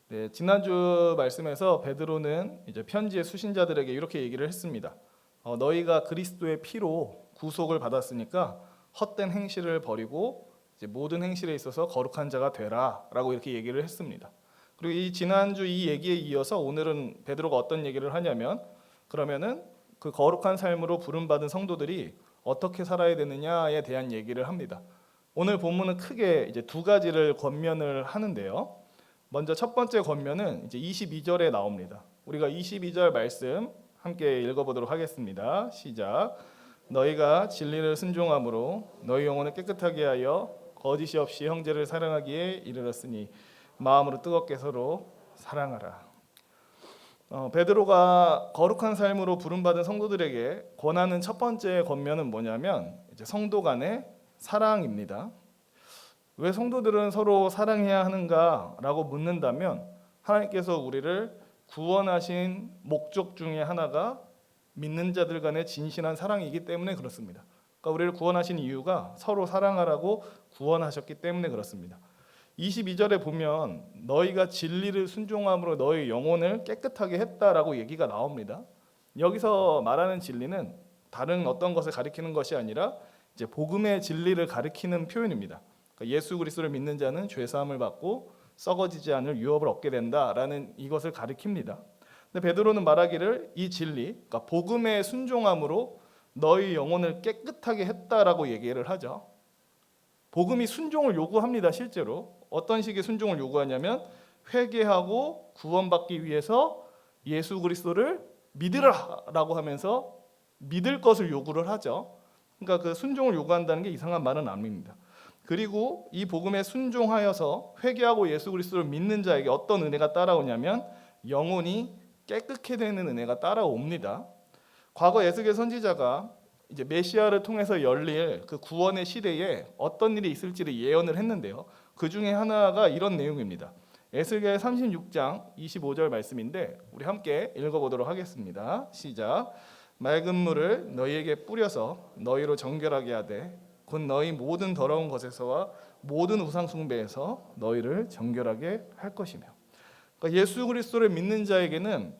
네, 지난주 말씀에서 베드로는 이제 편지의 수신자들에게 이렇게 얘기를 했습니다. 너희가 그리스도의 피로 구속을 받았으니까 헛된 행실을 버리고 이제 모든 행실에 있어서 거룩한 자가 되라라고 이렇게 얘기를 했습니다. 그리고 이 지난주 이 얘기에 이어서 오늘은 베드로가 어떤 얘기를 하냐면 그러면은 그 거룩한 삶으로 부름받은 성도들이 어떻게 살아야 되느냐에 대한 얘기를 합니다. 오늘 본문은 크게 이제 두 가지를 권면을 하는데요. 먼저 첫 번째 권면은 이제 22절에 나옵니다. 우리가 22절 말씀 함께 읽어보도록 하겠습니다. 시작. 너희가 진리를 순종함으로 너희 영혼을 깨끗하게 하여 거짓이 없이 형제를 사랑하기에 이르렀으니 마음으로 뜨겁게 서로 사랑하라. 베드로가 거룩한 삶으로 부름받은 성도들에게 권하는 첫 번째 권면은 뭐냐면 이제 성도 간의 사랑입니다. 왜 성도들은 서로 사랑해야 하는가라고 묻는다면 하나님께서 우리를 구원하신 목적 중에 하나가 믿는 자들 간의 진실한 사랑이기 때문에 그렇습니다. 그러니까 우리를 구원하신 이유가 서로 사랑하라고 구원하셨기 때문에 그렇습니다. 22절에 보면 너희가 진리를 순종함으로 너희 영혼을 깨끗하게 했다라고 얘기가 나옵니다. 여기서 말하는 진리는 다른 어떤 것을 가리키는 것이 아니라 이제 복음의 진리를 가리키는 표현입니다. 그러니까 예수 그리스도를 믿는 자는 죄 사함을 받고 썩어지지 않을 유업을 얻게 된다라는 이것을 가리킵니다. 근데 베드로는 말하기를 이 진리, 그러니까 복음의 순종함으로 너희 영혼을 깨끗하게 했다라고 얘기를 하죠. 복음이 순종을 요구합니다. 실제로 어떤 식의 순종을 요구하냐면 회개하고 구원받기 위해서 예수 그리스도를 믿으라라고 하면서 믿을 것을 요구를 하죠. 그러니까 그 순종을 요구한다는 게 이상한 말은 아닙니다. 그리고 이 복음에 순종하여서 회개하고 예수 그리스도를 믿는 자에게 어떤 은혜가 따라오냐면 영혼이 깨끗게 되는 은혜가 따라옵니다. 과거 에스겔 선지자가 이제 메시아를 통해서 열릴 그 구원의 시대에 어떤 일이 있을지를 예언을 했는데요. 그 중에 하나가 이런 내용입니다. 에스겔 36장 25절 말씀인데 우리 함께 읽어보도록 하겠습니다. 시작. 맑은 물을 너희에게 뿌려서 너희로 정결하게 하되 곧 너희 모든 더러운 것에서와 모든 우상 숭배에서 너희를 정결하게 할 것이며. 그러니까 예수 그리스도를 믿는 자에게는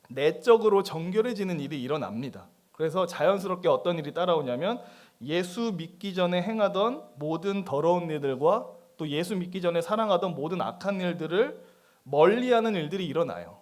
내적으로 정결해지는 일이 일어납니다. 그래서 자연스럽게 어떤 일이 따라오냐면 예수 믿기 전에 행하던 모든 더러운 일들과 또 예수 믿기 전에 사랑하던 모든 악한 일들을 멀리하는 일들이 일어나요.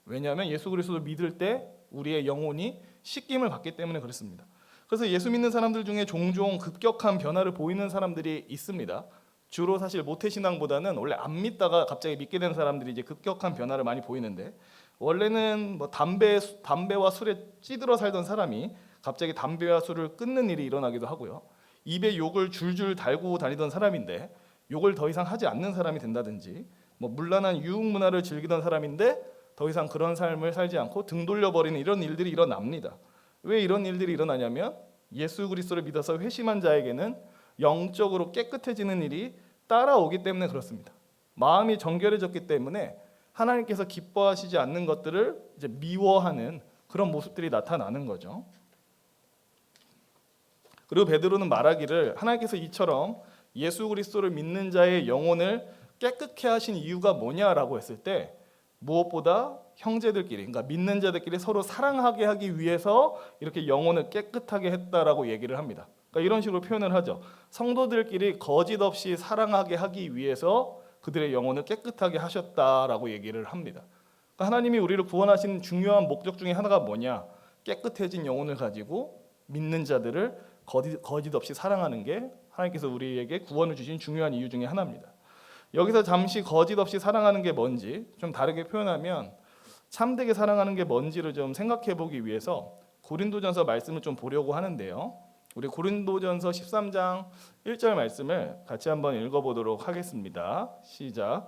왜냐하면 예수 그리스도를 믿을 때 우리의 영혼이 씻김을 받기 때문에 그렇습니다. 그래서 예수 믿는 사람들 중에 종종 급격한 변화를 보이는 사람들이 있습니다. 주로 사실 모태신앙보다는 원래 안 믿다가 갑자기 믿게 된 사람들이 이제 급격한 변화를 많이 보이는데 원래는 뭐 담배와 술에 찌들어 살던 사람이 갑자기 담배와 술을 끊는 일이 일어나기도 하고요. 입에 욕을 줄줄 달고 다니던 사람인데 욕을 더 이상 하지 않는 사람이 된다든지 뭐 문란한 유흥 문화를 즐기던 사람인데 더 이상 그런 삶을 살지 않고 등 돌려버리는 이런 일들이 일어납니다. 왜 이런 일들이 일어나냐면 예수 그리스도를 믿어서 회심한 자에게는 영적으로 깨끗해지는 일이 따라오기 때문에 그렇습니다. 마음이 정결해졌기 때문에 하나님께서 기뻐하시지 않는 것들을 이제 미워하는 그런 모습들이 나타나는 거죠. 그리고 베드로는 말하기를 하나님께서 이처럼 예수 그리스도를 믿는 자의 영혼을 깨끗게 하신 이유가 뭐냐라고 했을 때 무엇보다 형제들끼리, 그러니까 믿는 자들끼리 서로 사랑하게 하기 위해서 이렇게 영혼을 깨끗하게 했다라고 얘기를 합니다. 그러니까 이런 식으로 표현을 하죠. 성도들끼리 거짓 없이 사랑하게 하기 위해서 그들의 영혼을 깨끗하게 하셨다라고 얘기를 합니다. 그러니까 하나님이 우리를 구원하신 중요한 목적 중에 하나가 뭐냐? 깨끗해진 영혼을 가지고 믿는 자들을 거짓 없이 사랑하는 게 하나님께서 우리에게 구원을 주신 중요한 이유 중에 하나입니다. 여기서 잠시 거짓 없이 사랑하는 게 뭔지 좀 다르게 표현하면 참되게 사랑하는 게 뭔지를 좀 생각해 보기 위해서 고린도전서 말씀을 좀 보려고 하는데요. 우리 고린도전서 13장 1절 말씀을 같이 한번 읽어보도록 하겠습니다. 시작.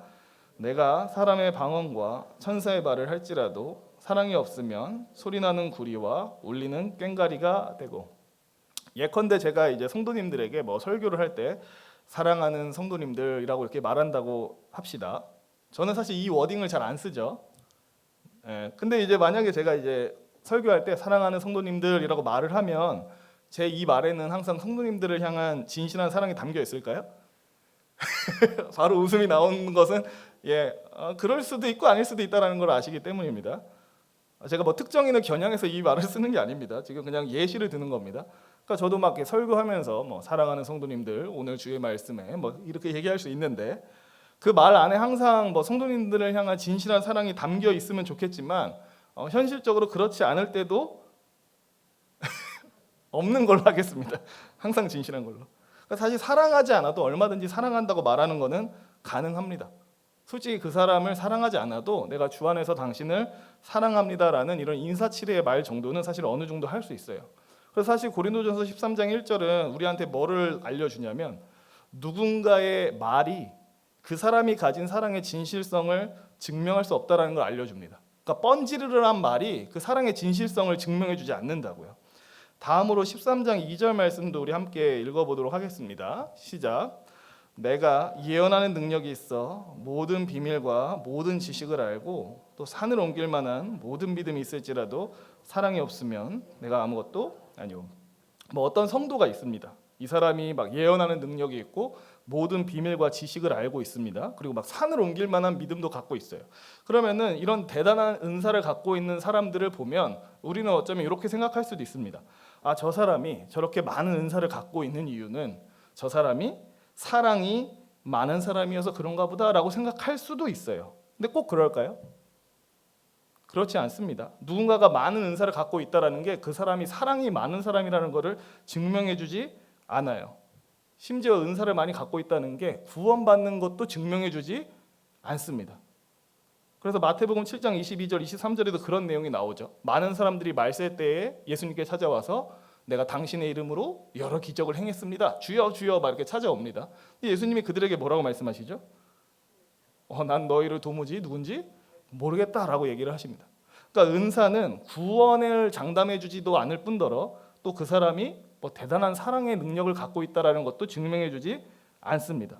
내가 사람의 방언과 천사의 말을 할지라도 사랑이 없으면 소리나는 구리와 울리는 꽹과리가 되고. 예컨대 제가 이제 성도님들에게 뭐 설교를 할 때 사랑하는 성도님들이라고 이렇게 말한다고 합시다. 저는 사실 이 워딩을 잘 안 쓰죠. 근데 이제 만약에 제가 이제 설교할 때 사랑하는 성도님들이라고 말을 하면 제 이 말에는 항상 성도님들을 향한 진실한 사랑이 담겨 있을까요? 바로 웃음이 나오는 것은 그럴 수도 있고 아닐 수도 있다라는 걸 아시기 때문입니다. 제가 뭐 특정인을 겨냥해서 이 말을 쓰는 게 아닙니다. 지금 그냥 예시를 드는 겁니다. 그러니까 저도 막 이렇게 설교하면서 뭐 사랑하는 성도님들 오늘 주의 말씀에 뭐 이렇게 얘기할 수 있는데 그 말 안에 항상 뭐 성도님들을 향한 진실한 사랑이 담겨 있으면 좋겠지만 현실적으로 그렇지 않을 때도 없는 걸로 하겠습니다. 항상 진실한 걸로. 그러니까 사실 사랑하지 않아도 얼마든지 사랑한다고 말하는 거는 가능합니다. 솔직히 그 사람을 사랑하지 않아도 내가 주 안에서 당신을 사랑합니다라는 이런 인사치레의 말 정도는 사실 어느 정도 할 수 있어요. 그래서 사실 고린도전서 13장 1절은 우리한테 뭐를 알려주냐면 누군가의 말이 그 사람이 가진 사랑의 진실성을 증명할 수 없다라는 걸 알려줍니다. 그러니까 뻔지르르한 말이 그 사랑의 진실성을 증명해주지 않는다고요. 다음으로 13장 2절 말씀도 우리 함께 읽어보도록 하겠습니다. 시작. 내가 예언하는 능력이 있어 모든 비밀과 모든 지식을 알고 또 산을 옮길 만한 모든 믿음이 있을지라도 사랑이 없으면 내가 아무것도 아니오. 뭐 어떤 성도가 있습니다. 이 사람이 막 예언하는 능력이 있고 모든 비밀과 지식을 알고 있습니다. 그리고 막 산을 옮길 만한 믿음도 갖고 있어요. 그러면은 이런 대단한 은사를 갖고 있는 사람들을 보면 우리는 어쩌면 이렇게 생각할 수도 있습니다. 아, 저 사람이 저렇게 많은 은사를 갖고 있는 이유는 저 사람이 사랑이 많은 사람이어서 그런가 보다라고 생각할 수도 있어요. 근데 꼭 그럴까요? 그렇지 않습니다. 누군가가 많은 은사를 갖고 있다는 게 그 사람이 사랑이 많은 사람이라는 것을 증명해주지 않아요. 심지어 은사를 많이 갖고 있다는 게 구원받는 것도 증명해주지 않습니다. 그래서 마태복음 7장 22절 23절에도 그런 내용이 나오죠. 많은 사람들이 말세 때에 예수님께 찾아와서 내가 당신의 이름으로 여러 기적을 행했습니다. 주여 주여 막 이렇게 찾아옵니다. 예수님이 그들에게 뭐라고 말씀하시죠? 난 너희를 도무지 누군지 모르겠다라고 얘기를 하십니다. 그러니까 은사는 구원을 장담해주지도 않을 뿐더러 또 그 사람이 뭐 대단한 사랑의 능력을 갖고 있다라는 것도 증명해주지 않습니다.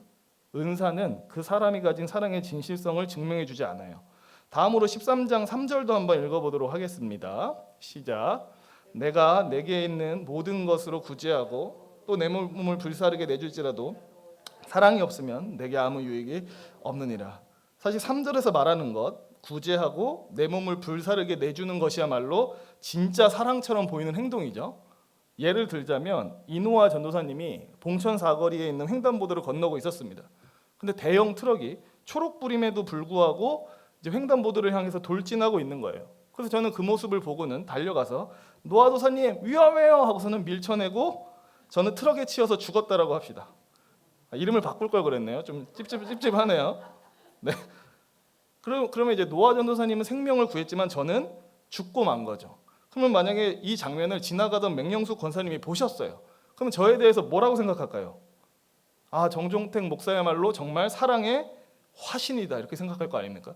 은사는 그 사람이 가진 사랑의 진실성을 증명해주지 않아요. 다음으로 13장 3절도 한번 읽어보도록 하겠습니다. 시작. 내가 내게 있는 모든 것으로 구제하고 또 내 몸을 불사르게 내줄지라도 사랑이 없으면 내게 아무 유익이 없느니라. 사실 3절에서 말하는 것 구제하고 내 몸을 불사르게 내주는 것이야말로 진짜 사랑처럼 보이는 행동이죠. 예를 들자면 이노아 전도사님이 봉천 사거리에 있는 횡단보도를 건너고 있었습니다. 근데 대형 트럭이 초록불임에도 불구하고 이제 횡단보도를 향해서 돌진하고 있는 거예요. 그래서 저는 그 모습을 보고는 달려가서 노아 도사님 위험해요 하고서는 밀쳐내고 저는 트럭에 치여서 죽었다라고 합시다. 이름을 바꿀 걸 그랬네요. 좀 찝찝하네요. 네. 그러면 이제 노아 전도사님은 생명을 구했지만 저는 죽고 만 거죠. 그러면 만약에 이 장면을 지나가던 맹영숙 권사님이 보셨어요. 그러면 저에 대해서 뭐라고 생각할까요? 아, 정종택 목사야말로 정말 사랑의 화신이다 이렇게 생각할 거 아닙니까?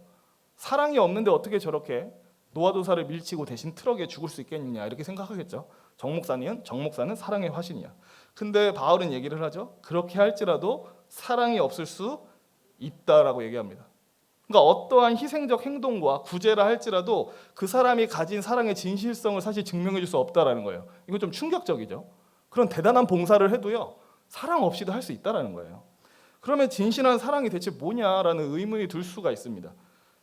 사랑이 없는데 어떻게 저렇게 노아도사를 밀치고 대신 트럭에 죽을 수 있겠느냐 이렇게 생각하겠죠. 정목사는 사랑의 화신이야. 근데 바울은 얘기를 하죠. 그렇게 할지라도 사랑이 없을 수 있다라고 얘기합니다. 그러니까 어떠한 희생적 행동과 구제라 할지라도 그 사람이 가진 사랑의 진실성을 사실 증명해 줄 수 없다라는 거예요. 이거 좀 충격적이죠. 그런 대단한 봉사를 해도요. 사랑 없이도 할 수 있다라는 거예요. 그러면 진실한 사랑이 대체 뭐냐라는 의문이 들 수가 있습니다.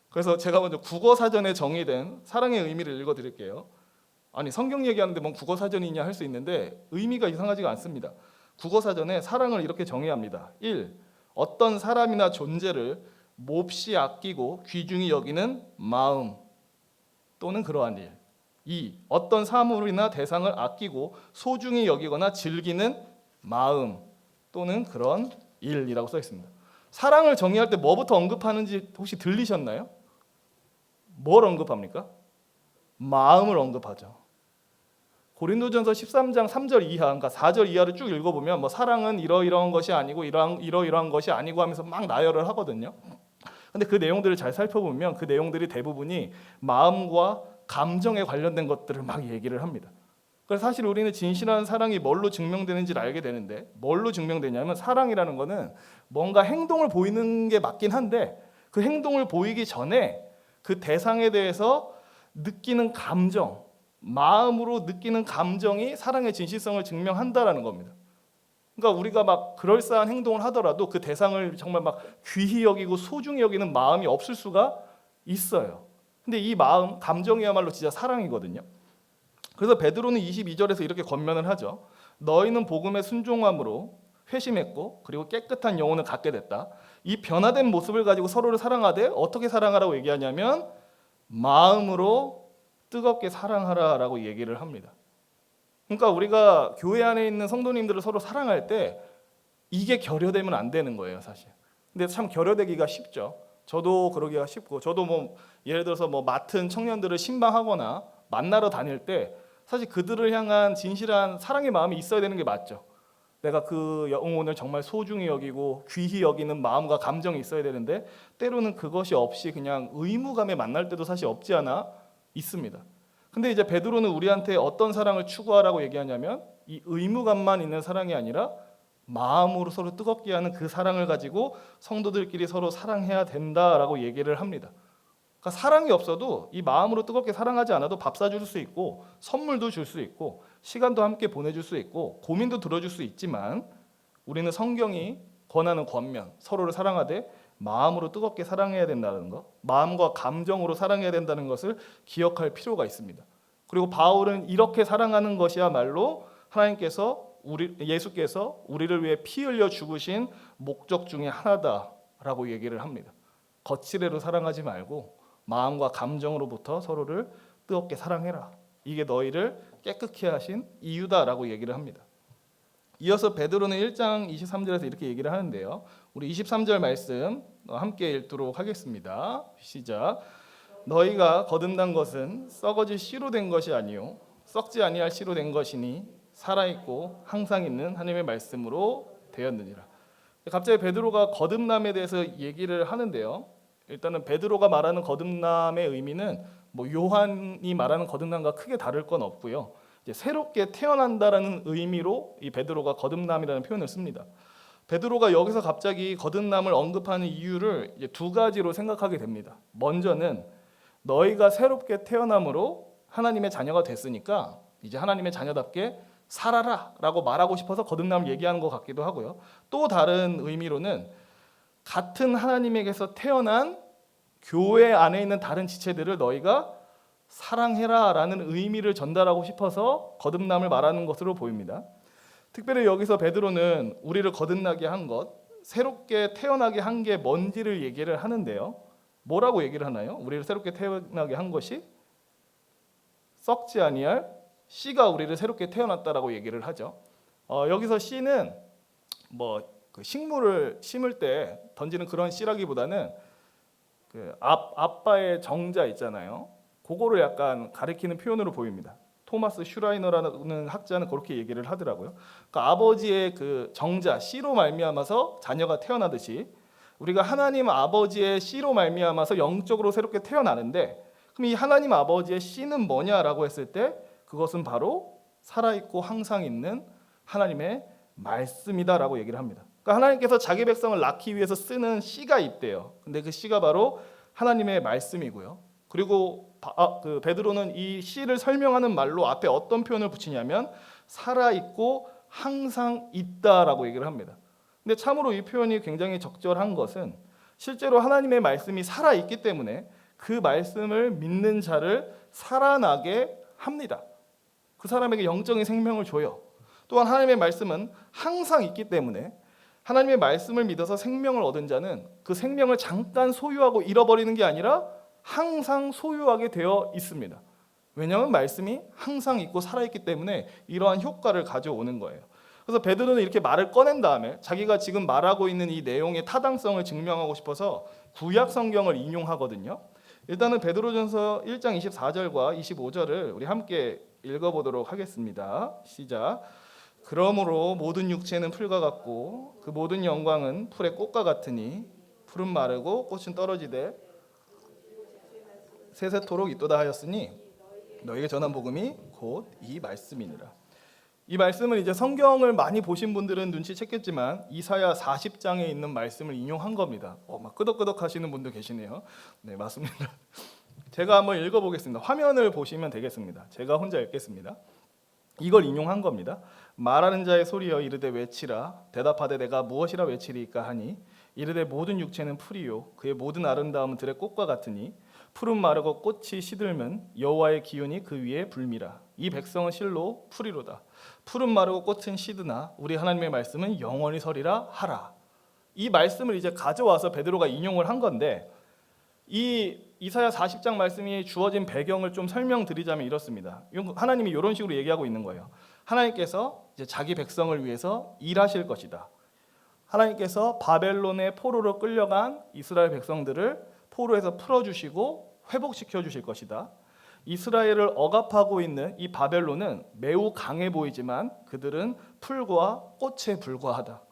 그래서 제가 먼저 국어사전에 정의된 사랑의 의미를 읽어드릴게요. 아니 성경 얘기하는데 뭔 국어사전이냐 할 수 있는데 의미가 이상하지가 않습니다. 국어사전에 사랑을 이렇게 정의합니다. 1. 어떤 사람이나 존재를 몹시 아끼고 귀중히 여기는 마음 또는 그러한 일. 2. 어떤 사물이나 대상을 아끼고 소중히 여기거나 즐기는 마음 또는 그런 일이라고 써 있습니다. 사랑을 정의할 때 뭐부터 언급하는지 혹시 들리셨나요? 뭘 언급합니까? 마음을 언급하죠. 고린도전서 13장 3절 이하, 그러니까 4절 이하를 쭉 읽어보면 뭐 사랑은 이러이러한 것이 아니고 이러이러한 것이 아니고 하면서 막 나열을 하거든요. 근데 그 내용들을 잘 살펴보면 그 내용들이 대부분이 마음과 감정에 관련된 것들을 막 얘기를 합니다. 그래서 사실 우리는 진실한 사랑이 뭘로 증명되는지를 알게 되는데 뭘로 증명되냐면 사랑이라는 거는 뭔가 행동을 보이는 게 맞긴 한데 그 행동을 보이기 전에 그 대상에 대해서 느끼는 감정, 마음으로 느끼는 감정이 사랑의 진실성을 증명한다라는 겁니다. 그러니까 우리가 막 그럴싸한 행동을 하더라도 그 대상을 정말 막 귀히 여기고 소중히 여기는 마음이 없을 수가 있어요. 근데 이 마음, 감정이야말로 진짜 사랑이거든요. 그래서 베드로는 22절에서 이렇게 권면을 하죠. 너희는 복음의 순종함으로 회심했고 그리고 깨끗한 영혼을 갖게 됐다. 이 변화된 모습을 가지고 서로를 사랑하되 어떻게 사랑하라고 얘기하냐면 마음으로 뜨겁게 사랑하라라고 얘기를 합니다. 그러니까 우리가 교회 안에 있는 성도님들을 서로 사랑할 때 이게 결여되면 안 되는 거예요, 사실. 근데 참 결여되기가 쉽죠. 저도 그러기가 쉽고, 저도 뭐 예를 들어서 뭐 맡은 청년들을 신방하거나 만나러 다닐 때 사실 그들을 향한 진실한 사랑의 마음이 있어야 되는 게 맞죠. 내가 그 영혼을 정말 소중히 여기고 귀히 여기는 마음과 감정이 있어야 되는데 때로는 그것이 없이 그냥 의무감에 만날 때도 사실 없지 않아 있습니다. 근데 이제 베드로는 우리한테 어떤 사랑을 추구하라고 얘기하냐면 이 의무감만 있는 사랑이 아니라 마음으로 서로 뜨겁게 하는 그 사랑을 가지고 성도들끼리 서로 사랑해야 된다라고 얘기를 합니다. 그러니까 사랑이 없어도 이 마음으로 뜨겁게 사랑하지 않아도 밥 사줄 수 있고 선물도 줄 수 있고 시간도 함께 보내줄 수 있고 고민도 들어줄 수 있지만 우리는 성경이 권하는 권면, 서로를 사랑하되 마음으로 뜨겁게 사랑해야 된다는 것, 마음과 감정으로 사랑해야 된다는 것을 기억할 필요가 있습니다. 그리고 바울은 이렇게 사랑하는 것이야말로 하나님께서 예수께서 우리를 위해 피 흘려 죽으신 목적 중에 하나다라고 얘기를 합니다. 거칠애로 사랑하지 말고 마음과 감정으로부터 서로를 뜨겁게 사랑해라. 이게 너희를 깨끗게 하신 이유다라고 얘기를 합니다. 이어서 베드로는 1장 23절에서 이렇게 얘기를 하는데요. 우리 23절 말씀 함께 읽도록 하겠습니다. 시작. 너희가 거듭난 것은 썩어질 씨로 된 것이 아니요 썩지 아니할 씨로 된 것이니 살아있고 항상 있는 하나님의 말씀으로 되었느니라. 갑자기 베드로가 거듭남에 대해서 얘기를 하는데요. 일단은 베드로가 말하는 거듭남의 의미는 뭐 요한이 말하는 거듭남과 크게 다를 건 없고요. 이제 새롭게 태어난다라는 의미로 이 베드로가 거듭남이라는 표현을 씁니다. 베드로가 여기서 갑자기 거듭남을 언급하는 이유를 이제 두 가지로 생각하게 됩니다. 먼저는 너희가 새롭게 태어남으로 하나님의 자녀가 됐으니까 이제 하나님의 자녀답게 살아라라고 말하고 싶어서 거듭남을 얘기하는 것 같기도 하고요. 또 다른 의미로는 같은 하나님에게서 태어난 교회 안에 있는 다른 지체들을 너희가 사랑해라라는 의미를 전달하고 싶어서 거듭남을 말하는 것으로 보입니다. 특별히 여기서 베드로는 우리를 거듭나게 한 것, 새롭게 태어나게 한 게 뭔지를 얘기를 하는데요. 뭐라고 얘기를 하나요? 우리를 새롭게 태어나게 한 것이 썩지 아니할 씨가 우리를 새롭게 태어났다라고 얘기를 하죠. 여기서 씨는 뭐 그 식물을 심을 때 던지는 그런 씨라기보다는 그 아빠의 정자 있잖아요. 그거를 약간 가리키는 표현으로 보입니다. 토마스 슈라이너라는 학자는 그렇게 얘기를 하더라고요. 그러니까 아버지의 그 정자 씨로 말미암아서 자녀가 태어나듯이 우리가 하나님 아버지의 씨로 말미암아서 영적으로 새롭게 태어나는데 그럼 이 하나님 아버지의 씨는 뭐냐라고 했을 때 그것은 바로 살아있고 항상 있는 하나님의 말씀이다라고 얘기를 합니다. 그러니까 하나님께서 자기 백성을 낳기 위해서 쓰는 씨가 있대요. 근데 그 씨가 바로 하나님의 말씀이고요. 그리고 그 베드로는 이 씨를 설명하는 말로 앞에 어떤 표현을 붙이냐면 살아있고 항상 있다라고 얘기를 합니다. 근데 참으로 이 표현이 굉장히 적절한 것은 실제로 하나님의 말씀이 살아있기 때문에 그 말씀을 믿는 자를 살아나게 합니다. 그 사람에게 영적인 생명을 줘요. 또한 하나님의 말씀은 항상 있기 때문에 하나님의 말씀을 믿어서 생명을 얻은 자는 그 생명을 잠깐 소유하고 잃어버리는 게 아니라 항상 소유하게 되어 있습니다. 왜냐하면 말씀이 항상 있고 살아있기 때문에 이러한 효과를 가져오는 거예요. 그래서 베드로는 이렇게 말을 꺼낸 다음에 자기가 지금 말하고 있는 이 내용의 타당성을 증명하고 싶어서 구약 성경을 인용하거든요. 일단은 베드로전서 1장 24절과 25절을 우리 함께 읽어보도록 하겠습니다. 시작. 그러므로 모든 육체는 풀과 같고 그 모든 영광은 풀의 꽃과 같으니 풀은 마르고 꽃은 떨어지되 세세토록 있도다 하였으니 너에게 전한 복음이 곧 이 말씀이니라. 이 말씀은 이제 성경을 많이 보신 분들은 눈치챘겠지만 이사야 40장에 있는 말씀을 인용한 겁니다. 막 끄덕끄덕 하시는 분도 계시네요. 네, 맞습니다. 제가 한번 읽어보겠습니다. 화면을 보시면 되겠습니다. 제가 혼자 읽겠습니다. 이걸 인용한 겁니다. 말하는 자의 소리여 이르되 외치라 대답하되 내가 무엇이라 외치리까 하니 이르되 모든 육체는 풀이요 그의 모든 아름다움은 들의 꽃과 같으니 푸른 마르고 꽃이 시들면 여호와의 기운이 그 위에 불미라. 이 백성은 실로 풀이로다. 푸른 마르고 꽃은 시드나 우리 하나님의 말씀은 영원히 서리라 하라. 이 말씀을 이제 가져와서 베드로가 인용을 한 건데, 이 이사야 40장 말씀이 주어진 배경을 좀 설명드리자면 이렇습니다. 하나님이 이런 식으로 얘기하고 있는 거예요. 하나님께서 이제 자기 백성을 위해서 일하실 것이다. 하나님께서 바벨론의 포로로 끌려간 이스라엘 백성들을 포로에서 풀어주시고 회복시켜 주실 것이다. 이스라엘을 억압하고 있는 이 바벨론은 매우 강해 보이지만 그들은 풀과 꽃에 불과하다.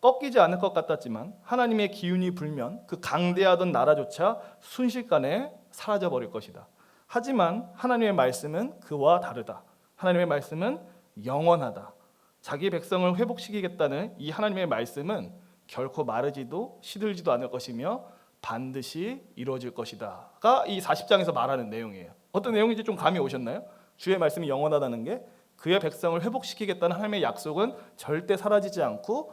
꺾이지 않을 것 같았지만 하나님의 기운이 불면 그 강대하던 나라조차 순식간에 사라져버릴 것이다. 하지만 하나님의 말씀은 그와 다르다. 하나님의 말씀은 영원하다. 자기 백성을 회복시키겠다는 이 하나님의 말씀은 결코 마르지도 시들지도 않을 것이며 반드시 이루어질 것이다가 이 40장에서 말하는 내용이에요. 어떤 내용인지 좀 감이 오셨나요? 주의 말씀이 영원하다는 게 그의 백성을 회복시키겠다는 하나님의 약속은 절대 사라지지 않고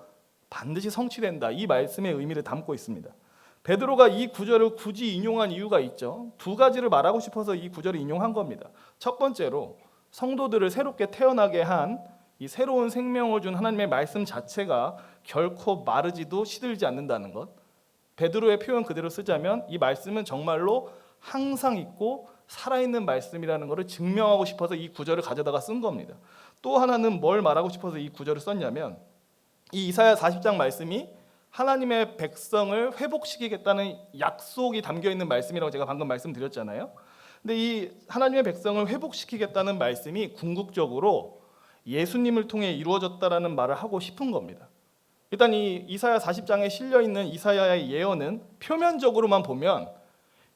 반드시 성취된다. 이 말씀의 의미를 담고 있습니다. 베드로가 이 구절을 굳이 인용한 이유가 있죠. 두 가지를 말하고 싶어서 이 구절을 인용한 겁니다. 첫 번째로 성도들을 새롭게 태어나게 한 이 새로운 생명을 준 하나님의 말씀 자체가 결코 마르지도 시들지 않는다는 것. 베드로의 표현 그대로 쓰자면 이 말씀은 정말로 항상 있고 살아있는 말씀이라는 것을 증명하고 싶어서 이 구절을 가져다가 쓴 겁니다. 또 하나는 뭘 말하고 싶어서 이 구절을 썼냐면 이 이사야 40장 말씀이 하나님의 백성을 회복시키겠다는 약속이 담겨있는 말씀이라고 제가 방금 말씀드렸잖아요. 근데 이 하나님의 백성을 회복시키겠다는 말씀이 궁극적으로 예수님을 통해 이루어졌다라는 말을 하고 싶은 겁니다. 일단 이 이사야 40장에 실려있는 이사야의 예언은 표면적으로만 보면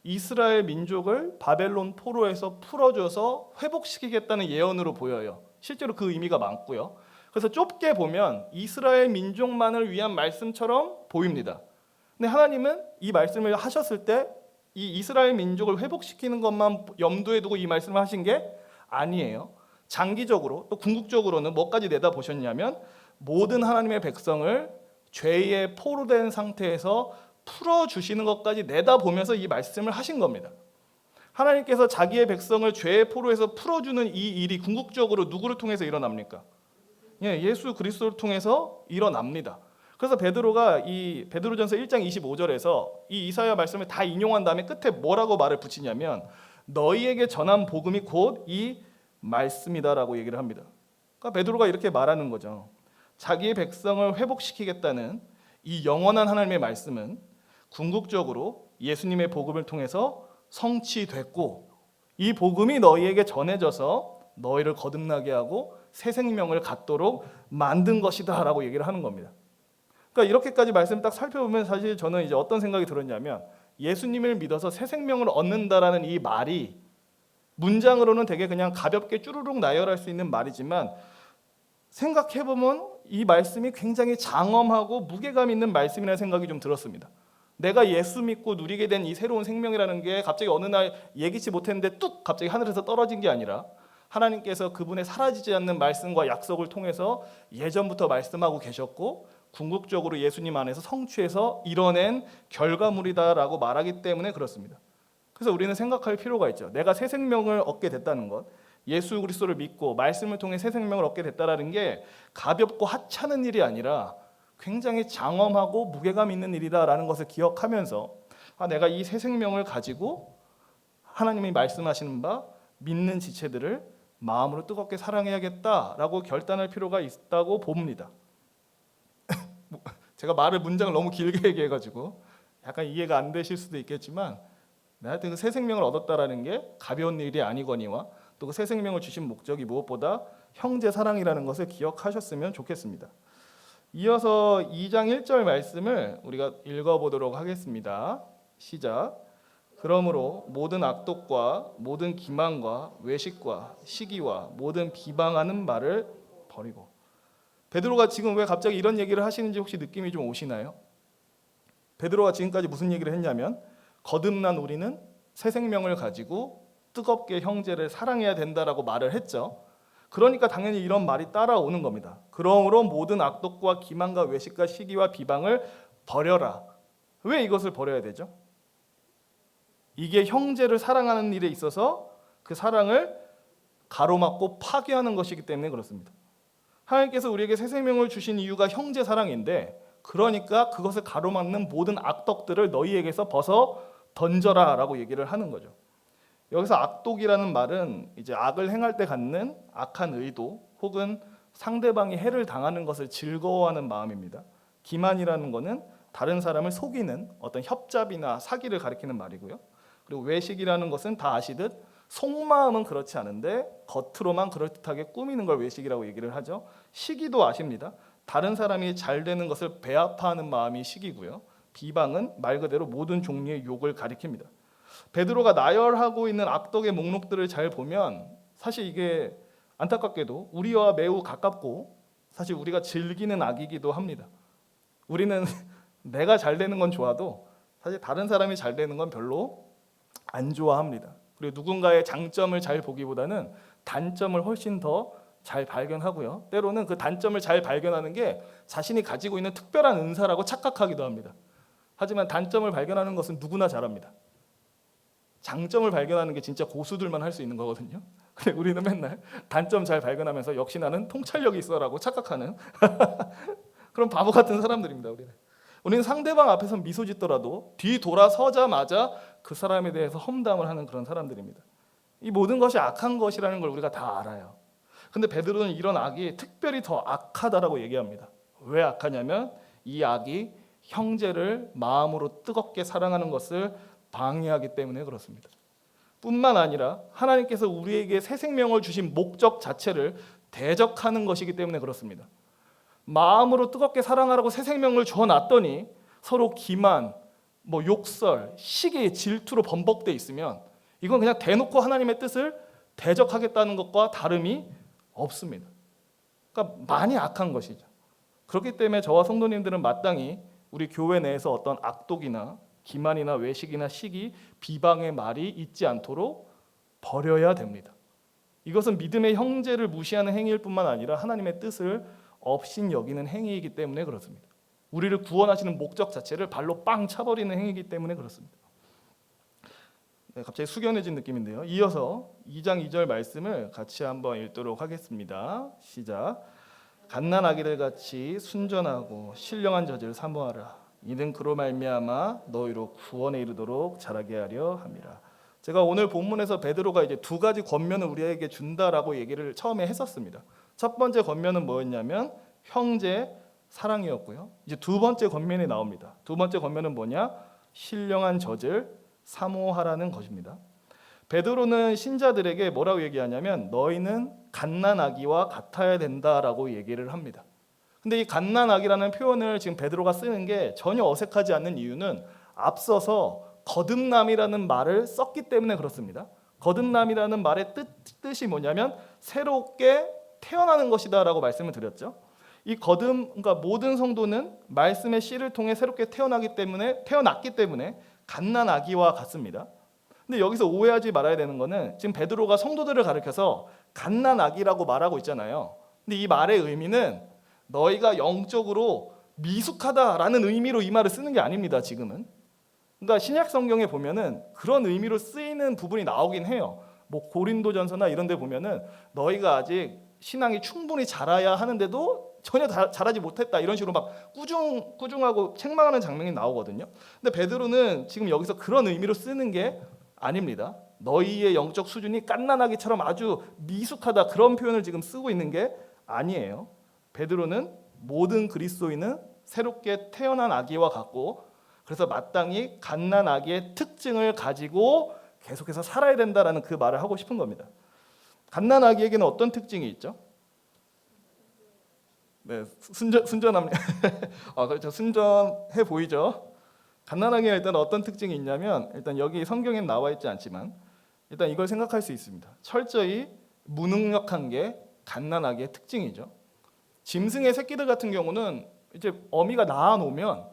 이스라엘 민족을 바벨론 포로에서 풀어줘서 회복시키겠다는 예언으로 보여요. 실제로 그 의미가 많고요. 그래서 좁게 보면 이스라엘 민족만을 위한 말씀처럼 보입니다. 근데 하나님은 이 말씀을 하셨을 때 이 이스라엘 민족을 회복시키는 것만 염두에 두고 이 말씀을 하신 게 아니에요. 장기적으로 또 궁극적으로는 뭐까지 내다보셨냐면 모든 하나님의 백성을 죄의 포로된 상태에서 풀어주시는 것까지 내다보면서 이 말씀을 하신 겁니다. 하나님께서 자기의 백성을 죄의 포로에서 풀어주는 이 일이 궁극적으로 누구를 통해서 일어납니까? 예수 그리스도를 통해서 일어납니다. 그래서 베드로가 이 베드로전서 1장 25절에서 이 이사야 말씀을 다 인용한 다음에 끝에 뭐라고 말을 붙이냐면 너희에게 전한 복음이 곧 이 말씀이다라고 얘기를 합니다. 그러니까 베드로가 이렇게 말하는 거죠. 자기의 백성을 회복시키겠다는 이 영원한 하나님의 말씀은 궁극적으로 예수님의 복음을 통해서 성취됐고 이 복음이 너희에게 전해져서 너희를 거듭나게 하고 새 생명을 갖도록 만든 것이다 라고 얘기를 하는 겁니다. 그러니까 이렇게까지 말씀 딱 살펴보면 사실 저는 이제 어떤 생각이 들었냐면 예수님을 믿어서 새 생명을 얻는다라는 이 말이 문장으로는 되게 그냥 가볍게 쭈루룩 나열할 수 있는 말이지만 생각해보면 이 말씀이 굉장히 장엄하고 무게감 있는 말씀이라는 생각이 좀 들었습니다. 내가 예수 믿고 누리게 된 이 새로운 생명이라는 게 갑자기 어느 날 예기치 못했는데 뚝 갑자기 하늘에서 떨어진 게 아니라 하나님께서 그분의 사라지지 않는 말씀과 약속을 통해서 예전부터 말씀하고 계셨고 궁극적으로 예수님 안에서 성취해서 이뤄낸 결과물이다라고 말하기 때문에 그렇습니다. 그래서 우리는 생각할 필요가 있죠. 내가 새 생명을 얻게 됐다는 것, 예수 그리스도를 믿고 말씀을 통해 새 생명을 얻게 됐다는 게 가볍고 하찮은 일이 아니라 굉장히 장엄하고 무게감 있는 일이다라는 것을 기억하면서 내가 이 새 생명을 가지고 하나님이 말씀하시는 바 믿는 지체들을 마음으로 뜨겁게 사랑해야겠다라고 결단할 필요가 있다고 봅니다. 제가 문장을 너무 길게 얘기해가지고 약간 이해가 안 되실 수도 있겠지만 하여튼 그 새 생명을 얻었다라는 게 가벼운 일이 아니거니와 또 그 새 생명을 주신 목적이 무엇보다 형제 사랑이라는 것을 기억하셨으면 좋겠습니다. 이어서 2장 1절 말씀을 우리가 읽어보도록 하겠습니다. 시작. 그러므로 모든 악독과 모든 기만과 외식과 시기와 모든 비방하는 말을 버리고. 베드로가 지금 왜 갑자기 이런 얘기를 하시는지 혹시 느낌이 좀 오시나요? 베드로가 지금까지 무슨 얘기를 했냐면 거듭난 우리는 새 생명을 가지고 뜨겁게 형제를 사랑해야 된다라고 말을 했죠. 그러니까 당연히 이런 말이 따라오는 겁니다. 그러므로 모든 악독과 기만과 외식과 시기와 비방을 버려라. 왜 이것을 버려야 되죠? 이게 형제를 사랑하는 일에 있어서 그 사랑을 가로막고 파괴하는 것이기 때문에 그렇습니다. 하나님께서 우리에게 새 생명을 주신 이유가 형제 사랑인데, 그러니까 그것을 가로막는 모든 악덕들을 너희에게서 벗어 던져라라고 얘기를 하는 거죠. 여기서 악독이라는 말은 이제 악을 행할 때 갖는 악한 의도 혹은 상대방이 해를 당하는 것을 즐거워하는 마음입니다. 기만이라는 것은 다른 사람을 속이는 어떤 협잡이나 사기를 가리키는 말이고요. 그리고 외식이라는 것은 다 아시듯 속마음은 그렇지 않은데 겉으로만 그럴듯하게 꾸미는 걸 외식이라고 얘기를 하죠. 시기도 아십니다. 다른 사람이 잘 되는 것을 배아파하는 마음이 시기고요. 비방은 말 그대로 모든 종류의 욕을 가리킵니다. 베드로가 나열하고 있는 악덕의 목록들을 잘 보면 사실 이게 안타깝게도 우리와 매우 가깝고 사실 우리가 즐기는 악이기도 합니다. 우리는 내가 잘 되는 건 좋아도 사실 다른 사람이 잘 되는 건 별로 안 좋아합니다. 그리고 누군가의 장점을 잘 보기보다는 단점을 훨씬 더 잘 발견하고요. 때로는 그 단점을 잘 발견하는 게 자신이 가지고 있는 특별한 은사라고 착각하기도 합니다. 하지만 단점을 발견하는 것은 누구나 잘합니다. 장점을 발견하는 게 진짜 고수들만 할 수 있는 거거든요. 근데 우리는 맨날 단점 잘 발견하면서 역시 나는 통찰력이 있어라고 착각하는 그런 바보 같은 사람들입니다. 우리는 상대방 앞에서 미소 짓더라도 뒤 돌아서자마자 그 사람에 대해서 험담을 하는 그런 사람들입니다. 이 모든 것이 악한 것이라는 걸 우리가 다 알아요. 근데 베드로는 이런 악이 특별히 더 악하다라고 얘기합니다. 왜 악하냐면 이 악이 형제를 마음으로 뜨겁게 사랑하는 것을 방해하기 때문에 그렇습니다. 뿐만 아니라 하나님께서 우리에게 새 생명을 주신 목적 자체를 대적하는 것이기 때문에 그렇습니다. 마음으로 뜨겁게 사랑하라고 새 생명을 줘놨더니 서로 기만, 욕설, 시기, 질투로 범벅돼 있으면 이건 그냥 대놓고 하나님의 뜻을 대적하겠다는 것과 다름이 없습니다. 그러니까 많이 악한 것이죠. 그렇기 때문에 저와 성도님들은 마땅히 우리 교회 내에서 어떤 악독이나 기만이나 외식이나 시기, 비방의 말이 있지 않도록 버려야 됩니다. 이것은 믿음의 형제를 무시하는 행위일 뿐만 아니라 하나님의 뜻을 업신여기는 행위이기 때문에 그렇습니다. 우리를 구원하시는 목적 자체를 발로 빵 차버리는 행위이기 때문에 그렇습니다. 네, 갑자기 숙연해진 느낌인데요. 이어서 2장 2절 말씀을 같이 한번 읽도록 하겠습니다. 시작. 갓난아기들 같이 순전하고 신령한 젖을 사모하라. 이는 그로 말미암아 너희로 구원에 이르도록 자라게 하려 함이라. 제가 오늘 본문에서 베드로가 이제 두 가지 권면을 우리에게 준다라고 얘기를 처음에 했었습니다. 첫 번째 권면은 뭐였냐면 형제 사랑이었고요. 이제 두 번째 권면이 나옵니다. 두 번째 권면은 뭐냐? 신령한 젖을 사모하라는 것입니다. 베드로는 신자들에게 뭐라고 얘기하냐면 너희는 갓난아기와 같아야 된다라고 얘기를 합니다. 근데 이 갓난아기라는 표현을 지금 베드로가 쓰는 게 전혀 어색하지 않는 이유는 앞서서 거듭남이라는 말을 썼기 때문에 그렇습니다. 거듭남이라는 말의 뜻이 뭐냐면 새롭게 태어나는 것이다라고 말씀을 드렸죠. 이 그러니까 모든 성도는 말씀의 씨를 통해 새롭게 태어났기 때문에 갓난아기와 같습니다. 근데 여기서 오해하지 말아야 되는 거는 지금 베드로가 성도들을 가리켜서 갓난아기라고 말하고 있잖아요. 근데 이 말의 의미는 너희가 영적으로 미숙하다라는 의미로 이 말을 쓰는 게 아닙니다. 지금은. 그러니까 신약 성경에 보면은 그런 의미로 쓰이는 부분이 나오긴 해요. 고린도전서나 이런 데 보면은 너희가 아직 신앙이 충분히 자라야 하는데도 전혀 자라지 못했다 이런 식으로 막 꾸중하고 책망하는 장면이 나오거든요. 근데 베드로는 지금 여기서 그런 의미로 쓰는 게 아닙니다. 너희의 영적 수준이 갓난아기처럼 아주 미숙하다 그런 표현을 지금 쓰고 있는 게 아니에요. 베드로는 모든 그리스도인은 새롭게 태어난 아기와 같고 그래서 마땅히 갓난아기의 특징을 가지고 계속해서 살아야 된다라는 그 말을 하고 싶은 겁니다. 갓난아기에게는 어떤 특징이 있죠? 네, 순전합니다. 그렇죠. 순전해 보이죠. 갓난아기가 일단 어떤 특징이 있냐면 일단 여기 성경엔 나와 있지 않지만 일단 이걸 생각할 수 있습니다. 철저히 무능력한 게 갓난아기의 특징이죠. 짐승의 새끼들 같은 경우는 이제 어미가 낳아 놓으면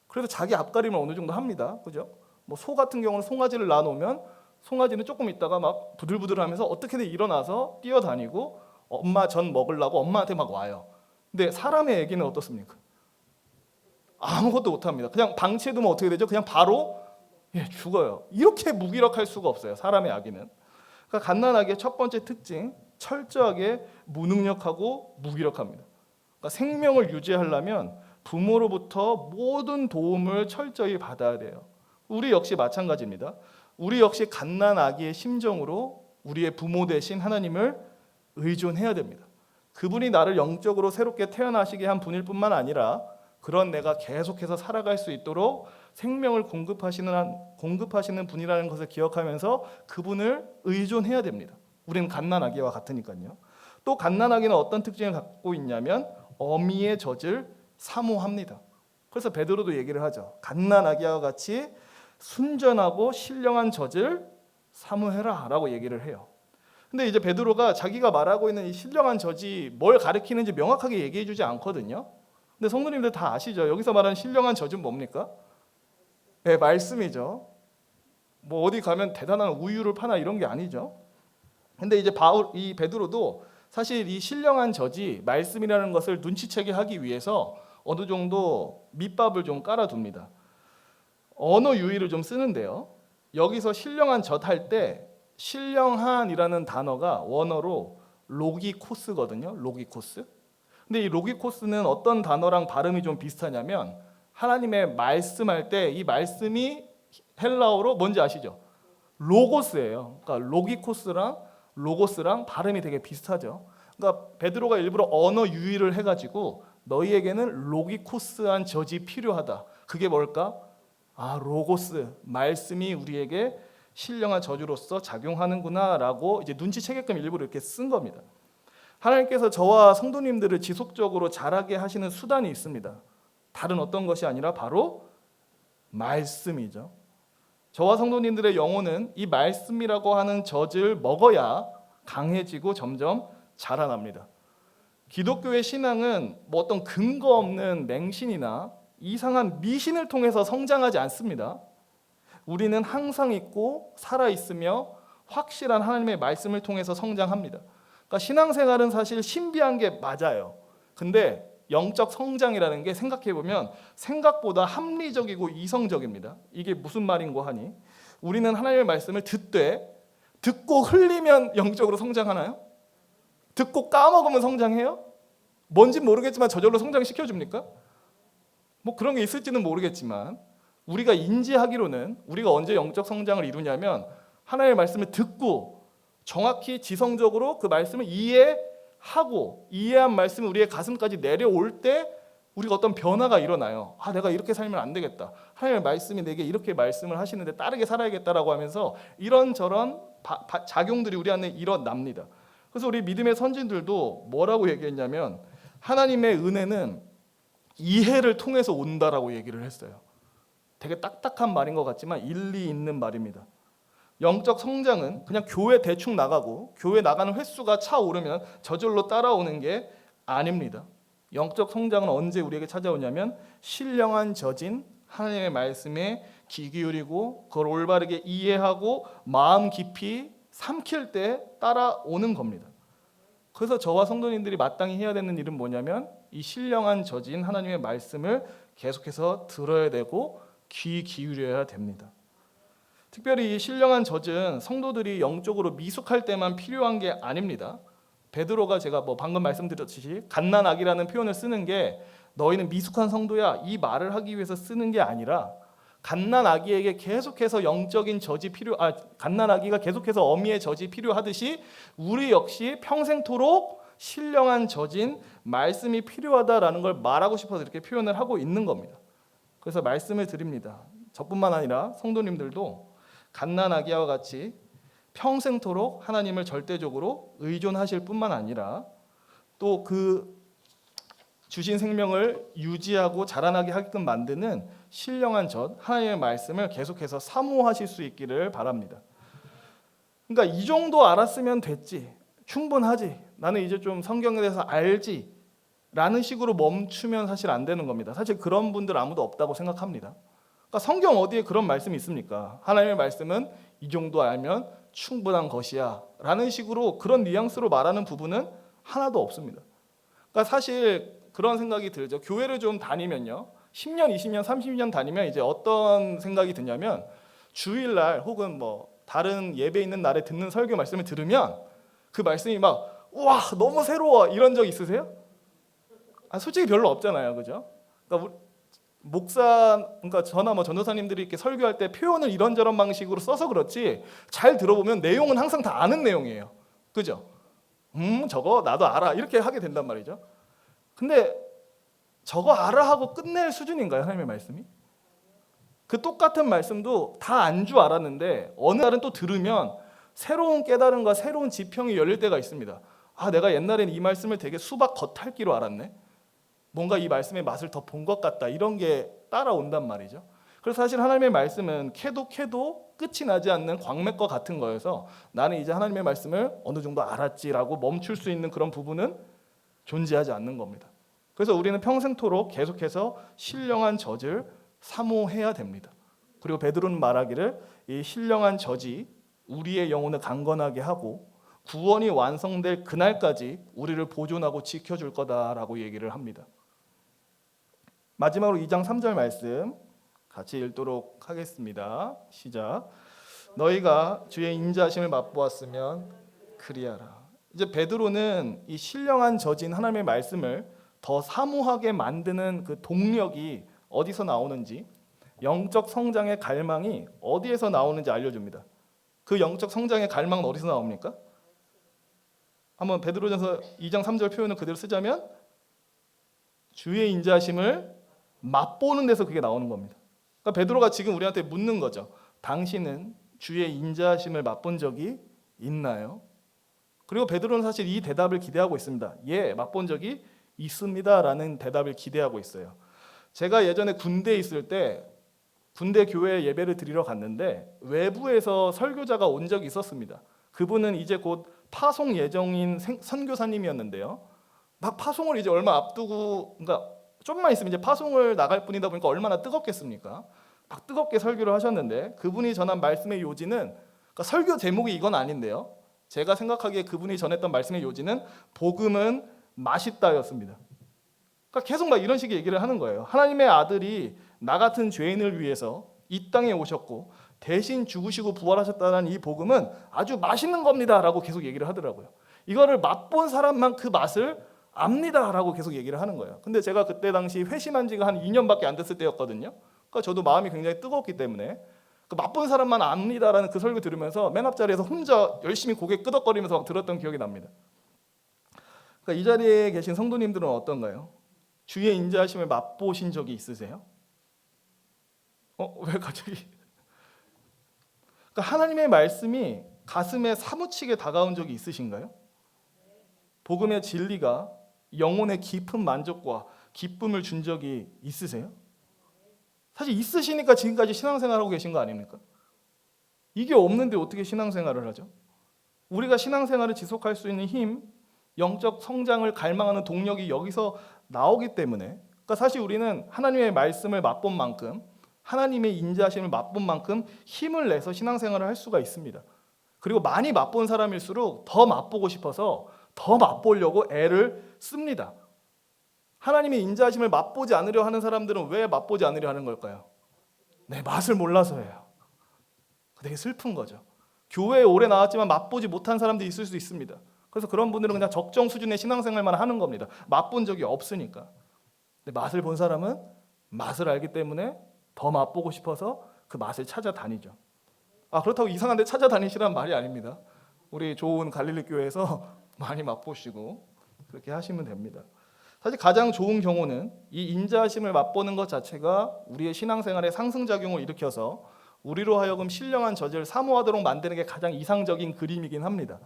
그래도 자기 앞가림을 어느 정도 합니다. 그죠? 소 같은 경우는 송아지를 낳아 놓으면 송아지는 조금 있다가 막 부들부들하면서 어떻게든 일어나서 뛰어다니고 엄마 전 먹으려고 엄마한테 막 와요. 근데 사람의 아기는 어떻습니까? 아무것도 못합니다. 그냥 방치해두면 어떻게 되죠? 그냥 바로 죽어요. 이렇게 무기력할 수가 없어요. 사람의 아기는. 그러니까 갓난아기의 첫 번째 특징, 철저하게 무능력하고 무기력합니다. 그러니까 생명을 유지하려면 부모로부터 모든 도움을 철저히 받아야 돼요. 우리 역시 마찬가지입니다. 우리 역시 갓난아기의 심정으로 우리의 부모 대신 하나님을 의존해야 됩니다. 그분이 나를 영적으로 새롭게 태어나시게 한 분일 뿐만 아니라 그런 내가 계속해서 살아갈 수 있도록 생명을 공급하시는 분이라는 것을 기억하면서 그분을 의존해야 됩니다. 우리는 갓난아기와 같으니까요. 또 갓난아기는 어떤 특징을 갖고 있냐면 어미의 젖을 사모합니다. 그래서 베드로도 얘기를 하죠. 갓난아기와 같이 순전하고 신령한 젖을 사모해라 라고 얘기를 해요. 근데 이제 베드로가 자기가 말하고 있는 이 신령한 젖이 뭘 가리키는지 명확하게 얘기해 주지 않거든요. 근데 성도님들 다 아시죠? 여기서 말하는 신령한 젖은 뭡니까? 네, 말씀이죠. 뭐 어디 가면 대단한 우유를 파나 이런 게 아니죠. 근데 이제 이 베드로도 사실 이 신령한 젖이 말씀이라는 것을 눈치채게 하기 위해서 어느 정도 밑밥을 좀 깔아둡니다. 언어 유희를 좀 쓰는데요. 여기서 신령한 젖 할 때 신령한이라는 단어가 원어로 로기코스거든요. 로기코스. 근데 이 로기코스는 어떤 단어랑 발음이 좀 비슷하냐면 하나님의 말씀할 때 이 말씀이 헬라어로 뭔지 아시죠? 로고스예요. 그러니까 로고스랑 발음이 되게 비슷하죠. 그러니까 베드로가 일부러 언어 유희를 해가지고 너희에게는 로기코스한 젖이 필요하다. 그게 뭘까? 로고스, 말씀이 우리에게 신령한 저주로서 작용하는구나라고 이제 눈치채게끔 일부러 이렇게 쓴 겁니다. 하나님께서 저와 성도님들을 지속적으로 자라게 하시는 수단이 있습니다. 다른 어떤 것이 아니라 바로 말씀이죠. 저와 성도님들의 영혼은 이 말씀이라고 하는 젖을 먹어야 강해지고 점점 자라납니다. 기독교의 신앙은 뭐 어떤 근거 없는 맹신이나 이상한 미신을 통해서 성장하지 않습니다. 우리는 항상 있고 살아있으며 확실한 하나님의 말씀을 통해서 성장합니다. 그러니까 신앙생활은 사실 신비한 게 맞아요. 근데 영적 성장이라는 게 생각해보면 생각보다 합리적이고 이성적입니다. 이게 무슨 말인고 하니 우리는 하나님의 말씀을 듣고 흘리면 영적으로 성장하나요? 듣고 까먹으면 성장해요? 뭔진 모르겠지만 저절로 성장시켜줍니까? 뭐 그런 게 있을지는 모르겠지만 우리가 인지하기로는 우리가 언제 영적 성장을 이루냐면 하나님의 말씀을 듣고 정확히 지성적으로 그 말씀을 이해하고 이해한 말씀이 우리의 가슴까지 내려올 때 우리가 어떤 변화가 일어나요. 내가 이렇게 살면 안 되겠다. 하나님의 말씀이 내게 이렇게 말씀을 하시는데 따르게 살아야겠다라고 하면서 이런저런 작용들이 우리 안에 일어납니다. 그래서 우리 믿음의 선진들도 뭐라고 얘기했냐면 하나님의 은혜는 이해를 통해서 온다라고 얘기를 했어요. 되게 딱딱한 말인 것 같지만 일리 있는 말입니다. 영적 성장은 그냥 교회 대충 나가고 교회 나가는 횟수가 차오르면 저절로 따라오는 게 아닙니다. 영적 성장은 언제 우리에게 찾아오냐면 신령한 젖인 하나님의 말씀에 귀 기울이고 그걸 올바르게 이해하고 마음 깊이 삼킬 때 따라오는 겁니다. 그래서 저와 성도님들이 마땅히 해야 되는 일은 뭐냐면 이 신령한 젖인 하나님의 말씀을 계속해서 들어야 되고 귀 기울여야 됩니다. 특별히 이 신령한 젖은 성도들이 영적으로 미숙할 때만 필요한 게 아닙니다. 베드로가 제가 방금 말씀드렸듯이 갓난아기라는 표현을 쓰는 게 너희는 미숙한 성도야 이 말을 하기 위해서 쓰는 게 아니라 갓난아기에게 계속해서 영적인 젖이 갓난아기가 계속해서 어미의 젖이 필요하듯이 우리 역시 평생토록 신령한 젖인 말씀이 필요하다라는 걸 말하고 싶어서 이렇게 표현을 하고 있는 겁니다. 그래서 말씀을 드립니다. 저뿐만 아니라 성도님들도 갓난아기와 같이 평생토록 하나님을 절대적으로 의존하실 뿐만 아니라 또 그 주신 생명을 유지하고 자라나게 하게끔 만드는 신령한 젖 하나님의 말씀을 계속해서 사모하실 수 있기를 바랍니다. 그러니까 이 정도 알았으면 됐지, 충분하지, 나는 이제 좀 성경에 대해서 알지 라는 식으로 멈추면 사실 안 되는 겁니다. 사실 그런 분들 아무도 없다고 생각합니다. 그러니까 성경 어디에 그런 말씀이 있습니까? 하나님의 말씀은 이 정도 알면 충분한 것이야 라는 식으로 그런 뉘앙스로 말하는 부분은 하나도 없습니다. 그러니까 사실 그런 생각이 들죠. 교회를 좀 다니면요, 10년, 20년, 30년 다니면 이제 어떤 생각이 드냐면 주일날 혹은 뭐 다른 예배 있는 날에 듣는 설교 말씀을 들으면 그 말씀이 막 우와 너무 새로워 이런 적 있으세요? 솔직히 별로 없잖아요, 그죠? 그러니까 그러니까 저나 뭐 전도사님들이 이렇게 설교할 때 표현을 이런저런 방식으로 써서 그렇지 잘 들어보면 내용은 항상 다 아는 내용이에요, 그죠? 저거 나도 알아 이렇게 하게 된단 말이죠. 근데 저거 알아 하고 끝낼 수준인가요, 하나님의 말씀이? 그 똑같은 말씀도 다 안 줄 알았는데 어느 날은 또 들으면 새로운 깨달음과 새로운 지평이 열릴 때가 있습니다. 내가 옛날에는 이 말씀을 되게 수박 겉핥기로 알았네. 뭔가 이 말씀의 맛을 더 본 것 같다. 이런 게 따라온단 말이죠. 그래서 사실 하나님의 말씀은 캐도 끝이 나지 않는 광맥과 같은 거여서 나는 이제 하나님의 말씀을 어느 정도 알았지라고 멈출 수 있는 그런 부분은 존재하지 않는 겁니다. 그래서 우리는 평생토록 계속해서 신령한 젖을 사모해야 됩니다. 그리고 베드로는 말하기를 이 신령한 젖이 우리의 영혼을 강건하게 하고 구원이 완성될 그날까지 우리를 보존하고 지켜줄 거다라고 얘기를 합니다. 마지막으로 2장 3절 말씀 같이 읽도록 하겠습니다. 시작. 너희가 주의 인자하심을 맛보았으면 그리하라. 이제 베드로는 이 신령한 젖인 하나님의 말씀을 더 사모하게 만드는 그 동력이 어디서 나오는지, 영적 성장의 갈망이 어디에서 나오는지 알려줍니다. 그 영적 성장의 갈망은 어디서 나옵니까? 한번 베드로전서 2장 3절 표현을 그대로 쓰자면 주의 인자하심을 맛보는 데서 그게 나오는 겁니다. 그러니까 베드로가 지금 우리한테 묻는 거죠. 당신은 주의 인자하심을 맛본 적이 있나요? 그리고 베드로는 사실 이 대답을 기대하고 있습니다. 예, 맛본 적이 있습니다라는 대답을 기대하고 있어요. 제가 예전에 군대에 있을 때 군대 교회에 예배를 드리러 갔는데 외부에서 설교자가 온 적이 있었습니다. 그분은 이제 곧 파송 예정인 선교사님이었는데요. 막 파송을 이제 얼마 앞두고, 그러니까 좀만 있으면 이제 파송을 나갈 분이다 보니까 얼마나 뜨겁겠습니까? 막 뜨겁게 설교를 하셨는데 그분이 전한 말씀의 요지는, 그러니까 설교 제목이 이건 아닌데요. 제가 생각하기에 그분이 전했던 말씀의 요지는 복음은 맛있다였습니다. 그러니까 계속 막 이런 식의 얘기를 하는 거예요. 하나님의 아들이 나 같은 죄인을 위해서 이 땅에 오셨고 대신 죽으시고 부활하셨다는 이 복음은 아주 맛있는 겁니다라고 계속 얘기를 하더라고요. 이거를 맛본 사람만 그 맛을 압니다라고 계속 얘기를 하는 거예요. 근데 제가 그때 당시 회심한 지가 한 2년밖에 안 됐을 때였거든요. 그러니까 저도 마음이 굉장히 뜨거웠기 때문에 그 맛본 사람만 압니다라는 그 설교 들으면서 맨 앞자리에서 혼자 열심히 고개 끄덕거리면서 막 들었던 기억이 납니다. 그러니까 이 자리에 계신 성도님들은 어떤가요? 주의 인자하심을 맛보신 적이 있으세요? 왜 갑자기? 그러니까 하나님의 말씀이 가슴에 사무치게 다가온 적이 있으신가요? 복음의 진리가 영혼의 깊은 만족과 기쁨을 준 적이 있으세요? 사실 있으시니까 지금까지 신앙생활하고 계신 거 아닙니까? 이게 없는데 어떻게 신앙생활을 하죠? 우리가 신앙생활을 지속할 수 있는 힘, 영적 성장을 갈망하는 동력이 여기서 나오기 때문에, 그러니까 사실 우리는 하나님의 말씀을 맛본 만큼, 하나님의 인자하심을 맛본 만큼 힘을 내서 신앙생활을 할 수가 있습니다. 그리고 많이 맛본 사람일수록 더 맛보고 싶어서 더 맛보려고 애를 씁니다. 하나님의 인자하심을 맛보지 않으려 하는 사람들은 왜 맛보지 않으려 하는 걸까요? 네, 맛을 몰라서예요. 되게 슬픈 거죠. 교회에 오래 나왔지만 맛보지 못한 사람들이 있을 수 있습니다. 그래서 그런 분들은 그냥 적정 수준의 신앙생활만 하는 겁니다. 맛본 적이 없으니까. 근데 맛을 본 사람은 맛을 알기 때문에 더 맛보고 싶어서 그 맛을 찾아다니죠. 그렇다고 이상한 데 찾아다니시란 말이 아닙니다. 우리 좋은 갈릴리 교회에서 많이 맛보시고 그렇게 하시면 됩니다. 사실 가장 좋은 경우는 이 인자하심을 맛보는 것 자체가 우리의 신앙생활에 상승작용을 일으켜서 우리로 하여금 신령한 젖을 사모하도록 만드는 게 가장 이상적인 그림이긴 합니다.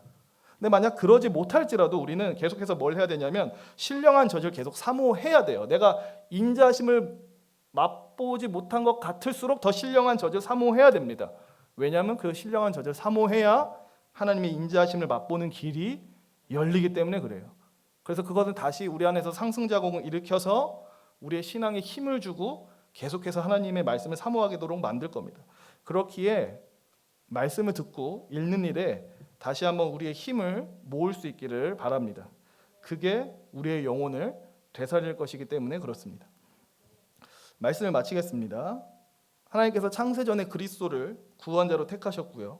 근데 만약 그러지 못할지라도 우리는 계속해서 뭘 해야 되냐면 신령한 젖을 계속 사모해야 돼요. 내가 인자하심을 맛보지 못한 것 같을수록 더 신령한 젖을 사모해야 됩니다. 왜냐하면 그 신령한 젖을 사모해야 하나님의 인자하심을 맛보는 길이 열리기 때문에 그래요. 그래서 그것은 다시 우리 안에서 상승작용을 일으켜서 우리의 신앙에 힘을 주고 계속해서 하나님의 말씀을 사모하도록 만들 겁니다. 그렇기에 말씀을 듣고 읽는 일에 다시 한번 우리의 힘을 모을 수 있기를 바랍니다. 그게 우리의 영혼을 되살릴 것이기 때문에 그렇습니다. 말씀을 마치겠습니다. 하나님께서 창세전에 그리스도를 구원자로 택하셨고요.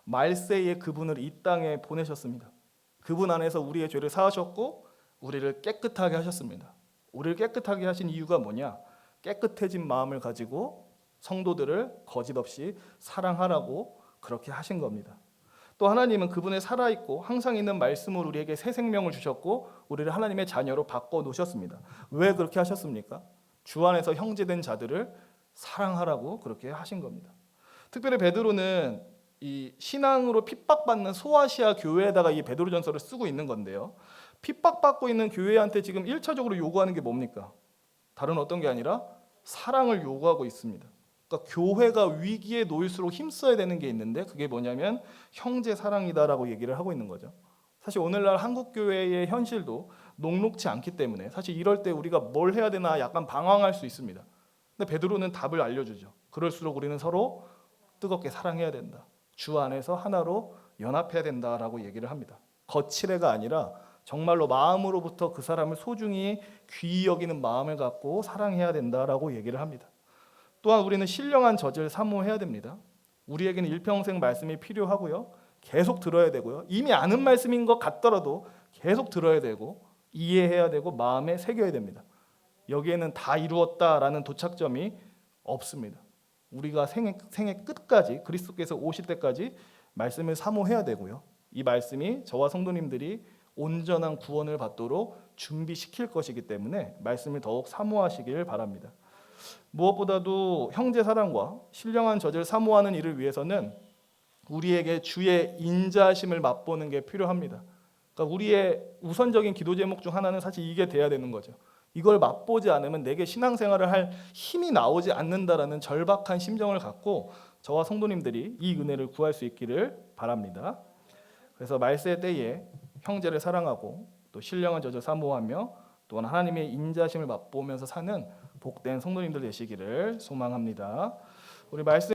말세에 그분을 이 땅에 보내셨습니다. 그분 안에서 우리의 죄를 사하셨고 우리를 깨끗하게 하셨습니다. 우리를 깨끗하게 하신 이유가 뭐냐? 깨끗해진 마음을 가지고 성도들을 거짓없이 사랑하라고 그렇게 하신 겁니다. 또 하나님은 그분의 살아있고 항상 있는 말씀으로 우리에게 새 생명을 주셨고 우리를 하나님의 자녀로 바꿔놓으셨습니다. 왜 그렇게 하셨습니까? 주 안에서 형제된 자들을 사랑하라고 그렇게 하신 겁니다. 특별히 베드로는 이 신앙으로 핍박받는 소아시아 교회에다가 이 베드로전서를 쓰고 있는 건데요. 핍박받고 있는 교회한테 지금 1차적으로 요구하는 게 뭡니까? 다른 어떤 게 아니라 사랑을 요구하고 있습니다. 그러니까 교회가 위기에 놓일수록 힘써야 되는 게 있는데 그게 뭐냐면 형제 사랑이다라고 얘기를 하고 있는 거죠. 사실 오늘날 한국 교회의 현실도 녹록지 않기 때문에 사실 이럴 때 우리가 뭘 해야 되나 약간 방황할 수 있습니다. 근데 베드로는 답을 알려주죠. 그럴수록 우리는 서로 뜨겁게 사랑해야 된다. 주 안에서 하나로 연합해야 된다라고 얘기를 합니다. 거칠애가 아니라 정말로 마음으로부터 그 사람을 소중히 귀히 여기는 마음을 갖고 사랑해야 된다라고 얘기를 합니다. 또한 우리는 신령한 젖을 사모해야 됩니다. 우리에게는 일평생 말씀이 필요하고요. 계속 들어야 되고요. 이미 아는 말씀인 것 같더라도 계속 들어야 되고 이해해야 되고 마음에 새겨야 됩니다. 여기에는 다 이루었다라는 도착점이 없습니다. 우리가 생애 끝까지 그리스도께서 오실 때까지 말씀을 사모해야 되고요. 이 말씀이 저와 성도님들이 온전한 구원을 받도록 준비시킬 것이기 때문에 말씀을 더욱 사모하시길 바랍니다. 무엇보다도 형제 사랑과 신령한 젖을 사모하는 일을 위해서는 우리에게 주의 인자하심을 맛보는 게 필요합니다. 그러니까 우리의 우선적인 기도 제목 중 하나는 사실 이게 돼야 되는 거죠. 이걸 맛보지 않으면 내게 신앙생활을 할 힘이 나오지 않는다라는 절박한 심정을 갖고 저와 성도님들이 이 은혜를 구할 수 있기를 바랍니다. 그래서 말세 때에 형제를 사랑하고 또 신령한 젖을 사모하며 또한 하나님의 인자심을 맛보면서 사는 복된 성도님들 되시기를 소망합니다. 우리 말씀